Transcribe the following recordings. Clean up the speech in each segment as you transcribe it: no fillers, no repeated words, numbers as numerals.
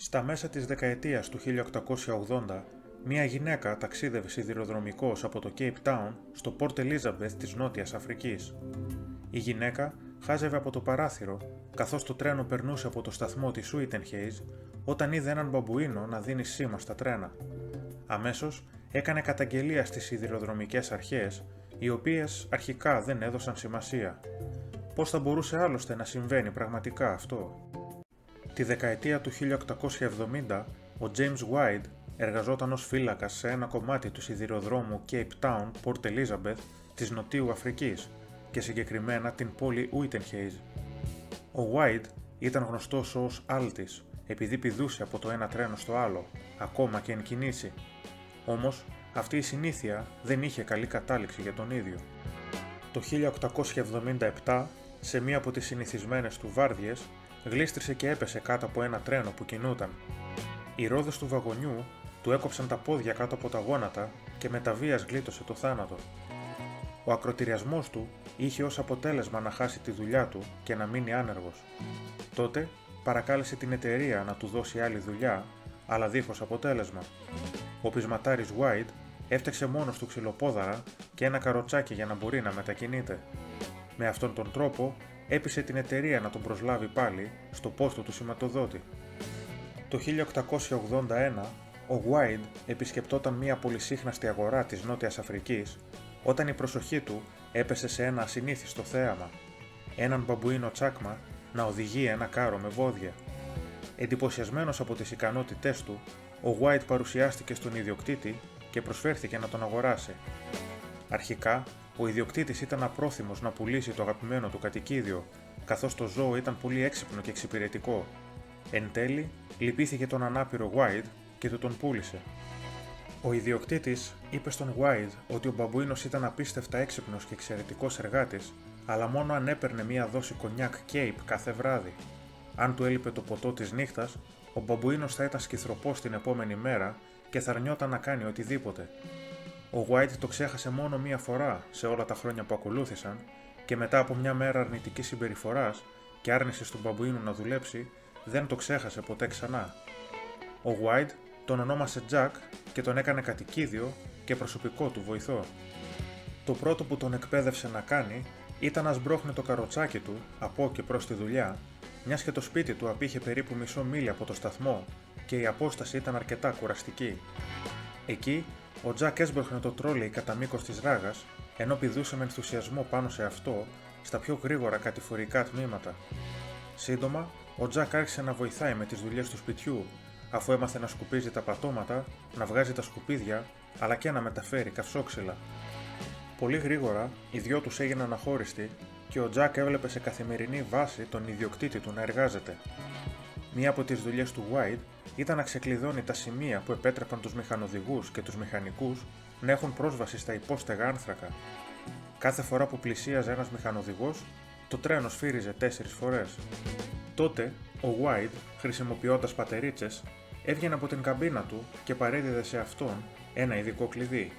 Στα μέσα της δεκαετίας του 1880, μια γυναίκα ταξίδευε σιδηροδρομικώς από το Cape Town στο Port Elizabeth της Νότιας Αφρικής. Η γυναίκα χάζευε από το παράθυρο, καθώς το τρένο περνούσε από το σταθμό της Uitenhage, όταν είδε έναν μπαμπουίνο να δίνει σήμα στα τρένα. Αμέσως έκανε καταγγελία στις σιδηροδρομικές αρχές, οι οποίες αρχικά δεν έδωσαν σημασία. Πώς θα μπορούσε άλλωστε να συμβαίνει πραγματικά αυτό? Τη δεκαετία του 1870, ο James White εργαζόταν ως φύλακας σε ένα κομμάτι του σιδηροδρόμου Cape Town Port Elizabeth της Νοτιού Αφρικής και συγκεκριμένα την πόλη Uitenhage. Ο White ήταν γνωστός ως άλτης επειδή πηδούσε από το ένα τρένο στο άλλο, ακόμα και εν κινήσει. Όμως, αυτή η συνήθεια δεν είχε καλή κατάληξη για τον ίδιο. Το 1877, σε μία από τις συνηθισμένες του βάρδιες, γλίστρισε και έπεσε κάτω από ένα τρένο που κινούταν. Οι ρόδες του βαγονιού του έκοψαν τα πόδια κάτω από τα γόνατα και με τα βίας γλίτωσε το θάνατο. Ο ακροτηριασμός του είχε ως αποτέλεσμα να χάσει τη δουλειά του και να μείνει άνεργος. Τότε παρακάλεσε την εταιρεία να του δώσει άλλη δουλειά, αλλά δίχως αποτέλεσμα. Ο πεισματάρης White έφτιαξε μόνος του ξυλοπόδαρα και ένα καροτσάκι για να μπορεί να μετακινείται. Με αυτόν τον τρόπο έπεισε την εταιρεία να τον προσλάβει πάλι στο πόστο του σηματοδότη. Το 1881, ο White επισκεπτόταν μια πολυσύχναστη αγορά της Νότιας Αφρικής, όταν η προσοχή του έπεσε σε ένα ασυνήθιστο θέαμα, έναν μπαμπουίνο τσάκμα να οδηγεί ένα κάρο με βόδια. Εντυπωσιασμένος από τις ικανότητές του, ο White παρουσιάστηκε στον ιδιοκτήτη και προσφέρθηκε να τον αγοράσει. Αρχικά, ο ιδιοκτήτης ήταν απρόθυμος να πουλήσει το αγαπημένο του κατοικίδιο, καθώς το ζώο ήταν πολύ έξυπνο και εξυπηρετικό. Εν τέλει, λυπήθηκε τον ανάπηρο White και του τον πούλησε. Ο ιδιοκτήτης είπε στον White ότι ο μπαμπουίνος ήταν απίστευτα έξυπνος και εξαιρετικός εργάτης, αλλά μόνο αν έπαιρνε μία δόση κονιάκ Cape κάθε βράδυ. Αν του έλειπε το ποτό της νύχτας, ο μπαμπουίνος θα ήταν σκυθροπός την επόμενη μέρα και θα αρνιόταν να κάνει οτιδήποτε. Ο White το ξέχασε μόνο μία φορά σε όλα τα χρόνια που ακολούθησαν και μετά από μια μέρα αρνητικής συμπεριφοράς και άρνησης του μπαμπουίνου να δουλέψει, δεν το ξέχασε ποτέ ξανά. Ο White τον ονόμασε Jack και τον έκανε κατοικίδιο και προσωπικό του βοηθό. Το πρώτο που τον εκπαίδευσε να κάνει ήταν να σμπρώχνει το καροτσάκι του από και προς τη δουλειά, μιας και το σπίτι του απήχε περίπου μισό μίλια από το σταθμό και η απόσταση ήταν αρκετά κουραστική. Εκεί, ο Jack έσπρωχνε το τρόλεϊ κατά μήκος της ράγας, ενώ πηδούσε με ενθουσιασμό πάνω σε αυτό στα πιο γρήγορα κατηφορικά τμήματα. Σύντομα, ο Jack άρχισε να βοηθάει με τις δουλειές του σπιτιού, αφού έμαθε να σκουπίζει τα πατώματα, να βγάζει τα σκουπίδια, αλλά και να μεταφέρει καυσόξυλα. Πολύ γρήγορα, οι δυο τους έγιναν αχώριστοι και ο Jack έβλεπε σε καθημερινή βάση τον ιδιοκτήτη του να εργάζεται. Μία από τις δουλειές του White ήταν να ξεκλειδώνει τα σημεία που επέτρεπαν τους μηχανοδηγούς και τους μηχανικούς να έχουν πρόσβαση στα υπόστεγα άνθρακα. Κάθε φορά που πλησίαζε ένας μηχανοδηγός, το τρένο σφύριζε 4 φορές. Τότε, ο White, χρησιμοποιώντας πατερίτσες, έβγαινε από την καμπίνα του και παρέδιδε σε αυτόν ένα ειδικό κλειδί.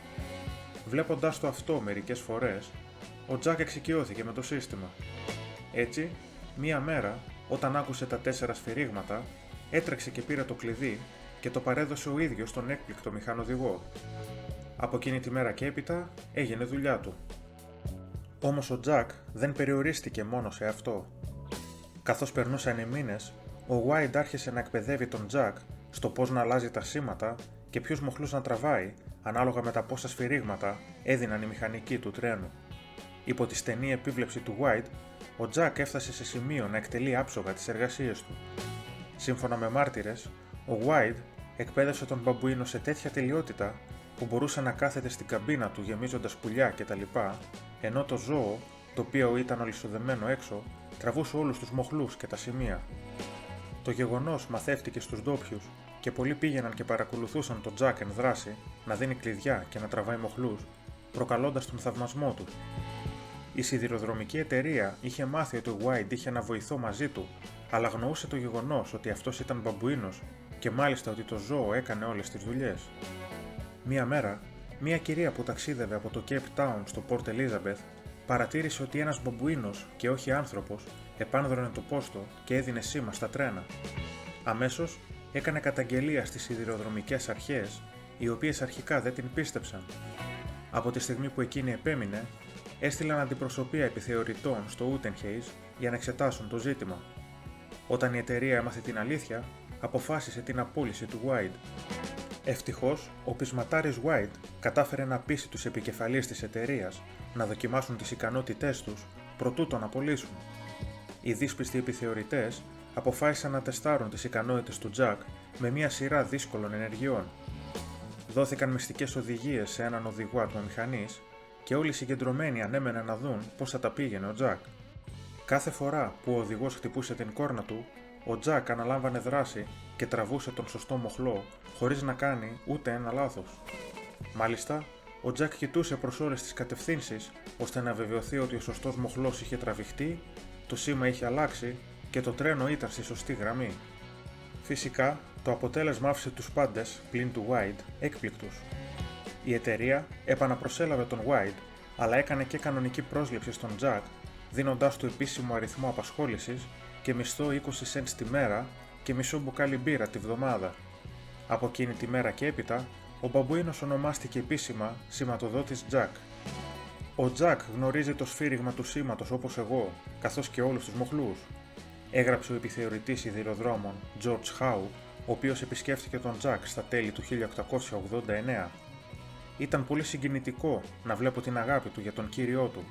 Βλέποντας το αυτό μερικές φορές, ο Jack εξοικειώθηκε με το σύστημα. Έτσι, μία μέρα, όταν άκουσε τα 4 σφυρίγματα, έτρεξε και πήρε το κλειδί και το παρέδωσε ο ίδιος στον έκπληκτο μηχανοδηγό. Από εκείνη τη μέρα και έπειτα έγινε δουλειά του. Όμως ο Jack δεν περιορίστηκε μόνο σε αυτό. Καθώς περνούσαν οι μήνες, ο White άρχισε να εκπαιδεύει τον Jack στο πώς να αλλάζει τα σήματα και ποιους μοχλούς να τραβάει, ανάλογα με τα πόσα σφυρίγματα έδιναν οι μηχανικοί του τρένου. Υπό τη στενή επίβλεψη του White, ο Jack έφτασε σε σημείο να εκτελεί άψογα τις εργασίες του. Σύμφωνα με μάρτυρες, ο White εκπαίδευσε τον μπαμπουίνο σε τέτοια τελειότητα που μπορούσε να κάθεται στην καμπίνα του γεμίζοντας πουλιά κτλ., ενώ το ζώο, το οποίο ήταν ολισοδεμένο έξω, τραβούσε όλους τους μοχλούς και τα σημεία. Το γεγονός μαθεύτηκε στους ντόπιους και πολλοί πήγαιναν και παρακολουθούσαν τον Jack εν δράση να δίνει κλειδιά και να τραβάει μοχλούς, προκαλώντας τον θαυμασμό του. Η σιδηροδρομική εταιρεία είχε μάθει ότι ο White είχε ένα βοηθό μαζί του, αλλά αγνοούσε το γεγονός ότι αυτός ήταν μπαμπουίνος και μάλιστα ότι το ζώο έκανε όλες τις δουλειές. Μία μέρα, μία κυρία που ταξίδευε από το Cape Town στο Port Elizabeth παρατήρησε ότι ένας μπαμπουίνος και όχι άνθρωπος επάνδρωνε το πόστο και έδινε σήμα στα τρένα. Αμέσως έκανε καταγγελία στις σιδηροδρομικές αρχές, οι οποίες αρχικά δεν την πίστεψαν. Από τη στιγμή που εκείνη επέμεινε, έστειλαν αντιπροσωπεία επιθεωρητών στο Ούτενχεϊς για να εξετάσουν το ζήτημα. Όταν η εταιρεία έμαθε την αλήθεια, αποφάσισε την απόλυση του White. Ευτυχώς, ο πεισματάρης White κατάφερε να πείσει τους επικεφαλείς της εταιρείας να δοκιμάσουν τις ικανότητές τους προτού τον απολύσουν. Οι δύσπιστοι επιθεωρητές αποφάσισαν να τεστάρουν τις ικανότητες του Jack με μια σειρά δύσκολων ενεργειών. Δόθηκαν μυστικές οδηγίες σε έναν οδηγό ατμομηχανής και όλοι οι συγκεντρωμένοι ανέμεναν να δουν πώς θα τα πήγαινε ο Jack. Κάθε φορά που ο οδηγός χτυπούσε την κόρνα του, ο Jack αναλάμβανε δράση και τραβούσε τον σωστό μοχλό χωρίς να κάνει ούτε ένα λάθος. Μάλιστα, ο Jack κοιτούσε προς όλες τις κατευθύνσεις ώστε να βεβαιωθεί ότι ο σωστός μοχλός είχε τραβηχτεί, το σήμα είχε αλλάξει και το τρένο ήταν στη σωστή γραμμή. Φυσικά, το αποτέλεσμα άφησε τους πάντες, πλην του White, έκπληκτους. Η εταιρεία επαναπροσέλαβε τον White, αλλά έκανε και κανονική πρόσληψη στον Jack, δίνοντάς του επίσημο αριθμό απασχόλησης και μισθό 20 cents τη μέρα και μισό μπουκάλι μπύρα τη βδομάδα. Από εκείνη τη μέρα και έπειτα, ο μπαμπούινος ονομάστηκε επίσημα σηματοδότης Jack. Ο Jack γνωρίζει το σφύριγμα του σήματος όπως εγώ, καθώς και όλους τους μοχλούς, έγραψε ο επιθεωρητής σιδηροδρόμων George Howe, ο οποίος επισκέφθηκε τον Jack στα τέλη του 1889. Ήταν πολύ συγκινητικό να βλέπω την αγάπη του για τον κύριό του.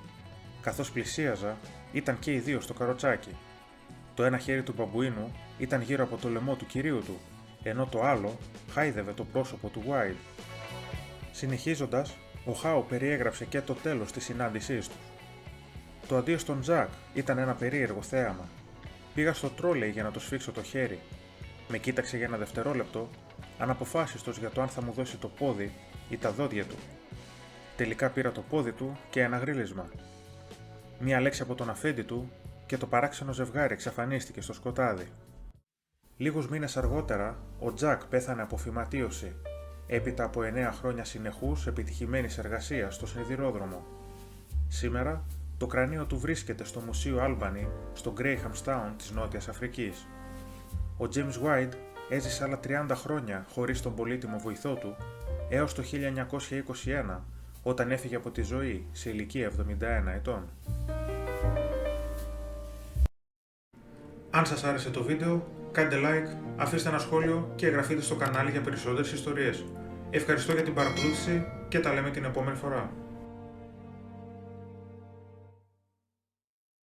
Καθώς πλησίαζα, ήταν και οι δύο στο καροτσάκι. Το ένα χέρι του μπαμπουίνου ήταν γύρω από το λαιμό του κυρίου του, ενώ το άλλο χάιδευε το πρόσωπο του White. Συνεχίζοντας, ο Howe περιέγραψε και το τέλος της συνάντησής τους. Το αντίο στον Jack ήταν ένα περίεργο θέαμα. Πήγα στο τρόλεϊ για να του σφίξω το χέρι. Με κοίταξε για ένα δευτερόλεπτο, αναποφάσιστος για το αν θα μου δώσει το πόδι ή τα δόντια του. Τελικά πήρα το πόδι του και ένα γρίλισμα. Μία λέξη από τον αφέντη του και το παράξενο ζευγάρι εξαφανίστηκε στο σκοτάδι. Λίγους μήνες αργότερα, ο Jack πέθανε από φυματίωση, έπειτα από 9 χρόνια συνεχούς επιτυχημένης εργασίας στο σιδηρόδρομο. Σήμερα, το κρανίο του βρίσκεται στο Μουσείο Albany στο Grahamstown της Νότιας Αφρικής. Ο James White έζησε άλλα 30 χρόνια χωρίς τον πολύτιμο βοηθό του, έως το 1921, όταν έφυγε από τη ζωή σε ηλικία 71 ετών. Αν σας άρεσε το βίντεο, κάντε like, αφήστε ένα σχόλιο και εγγραφείτε στο κανάλι για περισσότερες ιστορίες. Ευχαριστώ για την παρακολούθηση και τα λέμε την επόμενη φορά.